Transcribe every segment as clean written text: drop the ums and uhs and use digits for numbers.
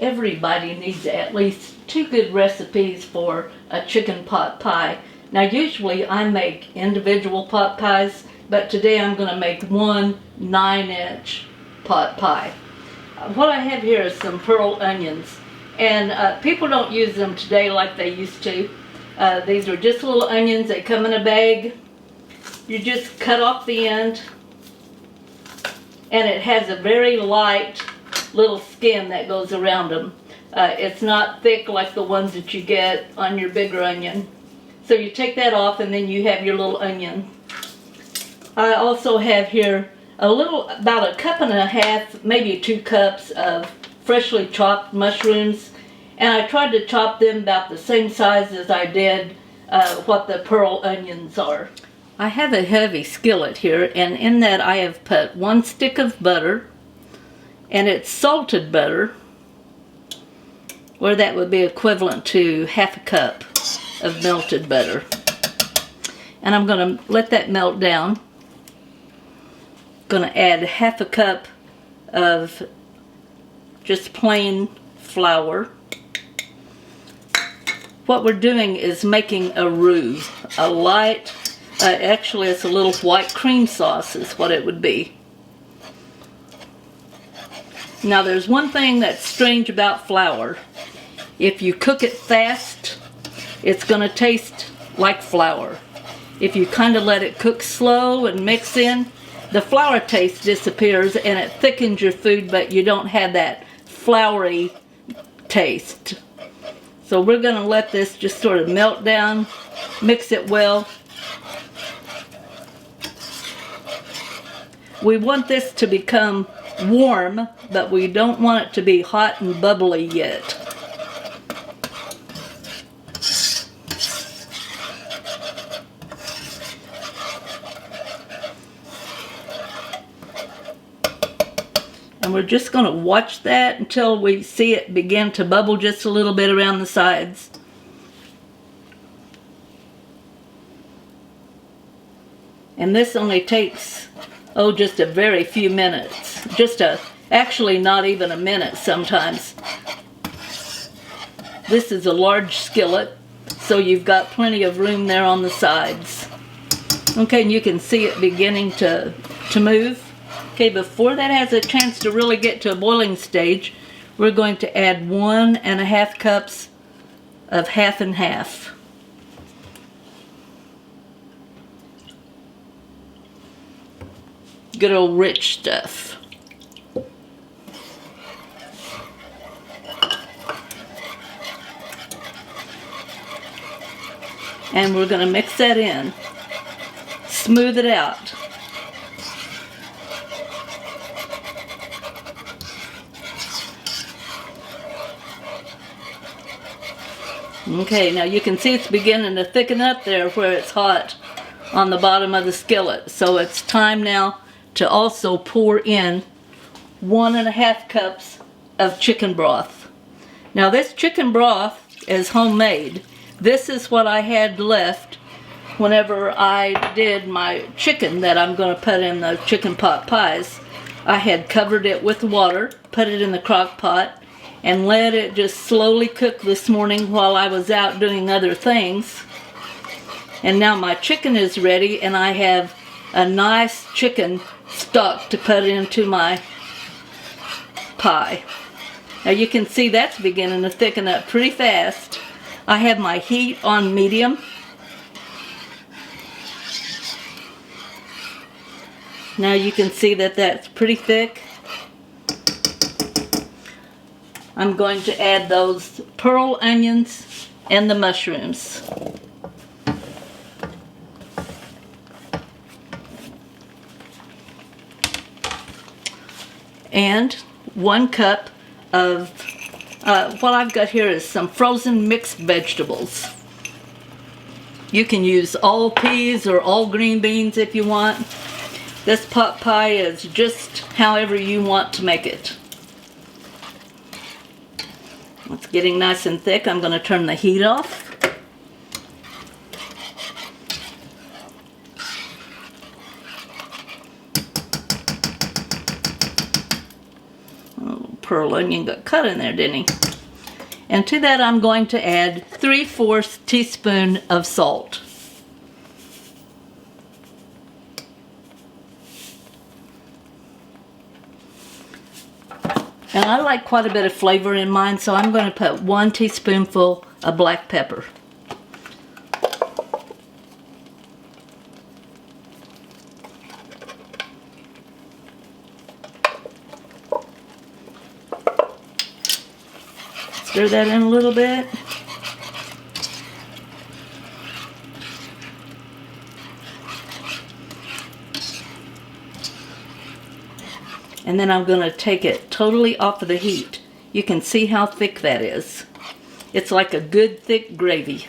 everybody needs at least 2 good recipes for a chicken pot pie. Now usually I make individual pot pies, but today I'm going to make one 9-inch pot pie. What I have here is some pearl onions, and people don't use them today like they used to. These are just little onions. They come in a bag. You just cut off the end, and it has a very light little skin that goes around them. It's not thick like the ones that you get on your bigger onion. So you take that off, and then you have your little onion. I also have here about a cup and a half, maybe 2 cups of freshly chopped mushrooms, and I tried to chop them about the same size as I did what the pearl onions are. I have a heavy skillet here, and in that I have put 1 stick of butter, and it's salted butter, where that would be equivalent to half a cup of melted butter. And I'm going to let that melt down. Going to add half a cup of just plain flour. What we're doing is making a roux, a light, actually it's a little white cream sauce is what it would be. Now there's one thing that's strange about flour. If you cook it fast, it's going to taste like flour. If you kind of let it cook slow and mix in, the flour taste disappears and it thickens your food, but you don't have that floury taste. So we're going to let this just sort of melt down, mix it well. We want this to become warm, but we don't want it to be hot and bubbly yet. And we're just going to watch that until we see it begin to bubble just a little bit around the sides. And this only takes, just a very few minutes. Actually not even a minute sometimes. This is a large skillet, so you've got plenty of room there on the sides. Okay, and you can see it beginning to move. Okay, before that has a chance to really get to a boiling stage, we're going to add 1.5 cups of half and half. Good old rich stuff. And we're going to mix that in. Smooth it out. Okay, now you can see it's beginning to thicken up there where it's hot on the bottom of the skillet. So it's time now to also pour in 1.5 cups of chicken broth. Now this chicken broth is homemade. This is what I had left whenever I did my chicken that I'm going to put in the chicken pot pies. I had covered it with water, put it in the crock pot, and let it just slowly cook this morning while I was out doing other things. And now my chicken is ready, and I have a nice chicken stock to put into my pie. Now you can see that's beginning to thicken up pretty fast. I have my heat on medium. Now you can see that that's pretty thick. I'm going to add those pearl onions and the mushrooms. And 1 cup of, what I've got here is some frozen mixed vegetables. You can use all peas or all green beans if you want. This pot pie is just however you want to make it. It's getting nice and thick. I'm going to turn the heat off. pearl onion got cut in there, didn't he? And to that I'm going to add 3/4 teaspoon of salt. And I like quite a bit of flavor in mine, so I'm going to put 1 teaspoonful of black pepper. Stir that in a little bit. And then I'm going to take it totally off of the heat. You can see how thick that is. It's like a good thick gravy.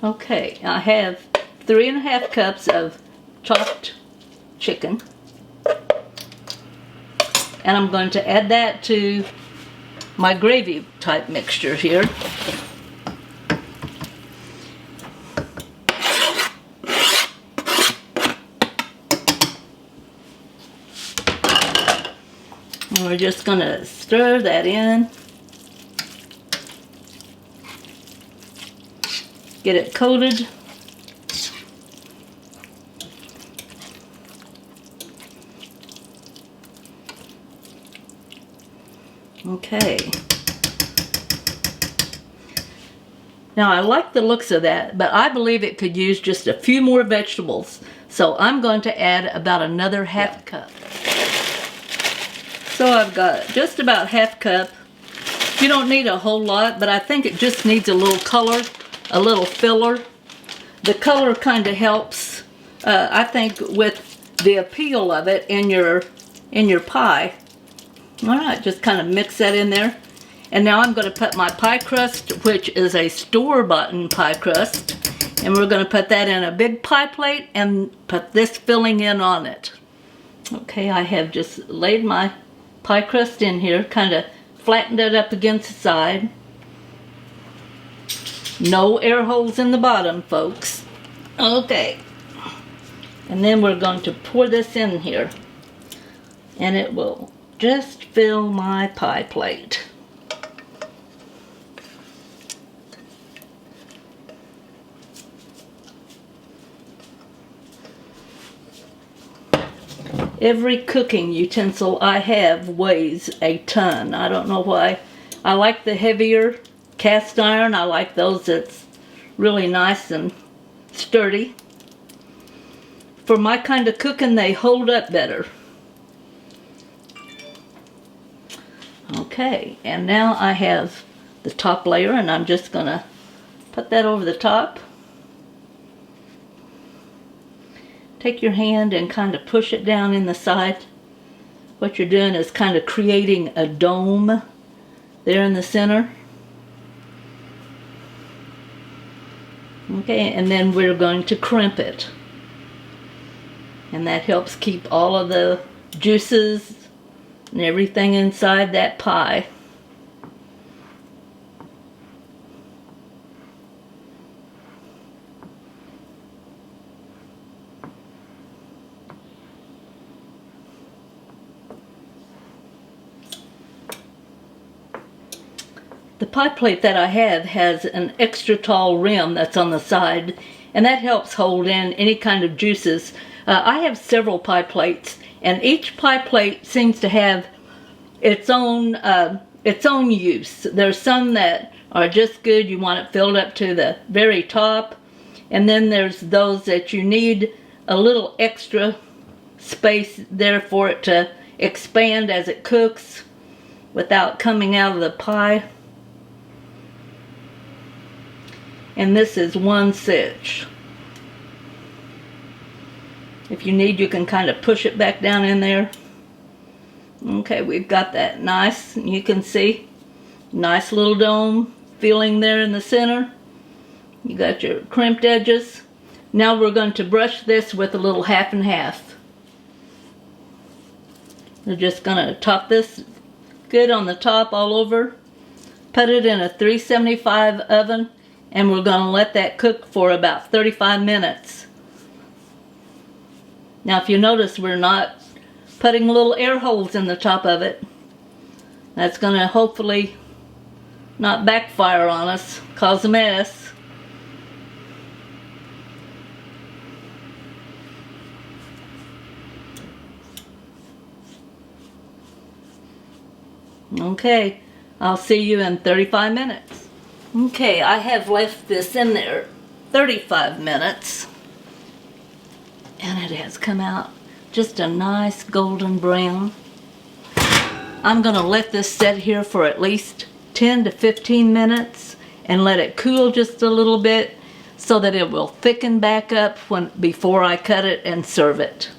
Okay, I have 3½ cups of chopped chicken. And I'm going to add that to my gravy type mixture here. And we're just going to stir that in. Get it coated. Okay. Now I like the looks of that, but I believe it could use just a few more vegetables. So I'm going to add about another ½ cup. So I've got just about ½ cup. You don't need a whole lot, but I think it just needs a little color, a little filler. The color kind of helps, I think, with the appeal of it in your pie. All right, just kind of mix that in there. And now I'm going to put my pie crust, which is a store-bought pie crust, and we're going to put that in a big pie plate and put this filling in on it. Okay, I have just laid my pie crust in here, kind of flattened it up against the side. No air holes in the bottom, folks. Okay. And then we're going to pour this in here, and it will just fill my pie plate. Every cooking utensil I have weighs a ton. I don't know why. I like the heavier cast iron. I like those that's really nice and sturdy. For my kind of cooking, they hold up better. Okay, and now I have the top layer, and I'm just going to put that over the top. Take your hand and kind of push it down in the side. What you're doing is kind of creating a dome there in the center. Okay, and then we're going to crimp it. And that helps keep all of the juices and everything inside that pie. The pie plate that I have has an extra tall rim that's on the side, and that helps hold in any kind of juices. I have several pie plates, and each pie plate seems to have its own use. There's some that are just good, you want it filled up to the very top, and then there's those that you need a little extra space there for it to expand as it cooks without coming out of the pie. And this is 1 such. If you need, you can kind of push it back down in there. Okay, we've got that nice. You can see, nice little dome filling there in the center. You got your crimped edges. Now we're going to brush this with a little 1/2 and 1/2. We're just going to top this good on the top all over. Put it in a 375 oven. And we're going to let that cook for about 35 minutes. Now if you notice, we're not putting little air holes in the top of it. That's going to hopefully not backfire on us, cause a mess. Okay, I'll see you in 35 minutes. Okay, I have left this in there 35 minutes. And it has come out just a nice golden brown. I'm going to let this sit here for at least 10 to 15 minutes and let it cool just a little bit so that it will thicken back up before I cut it and serve it.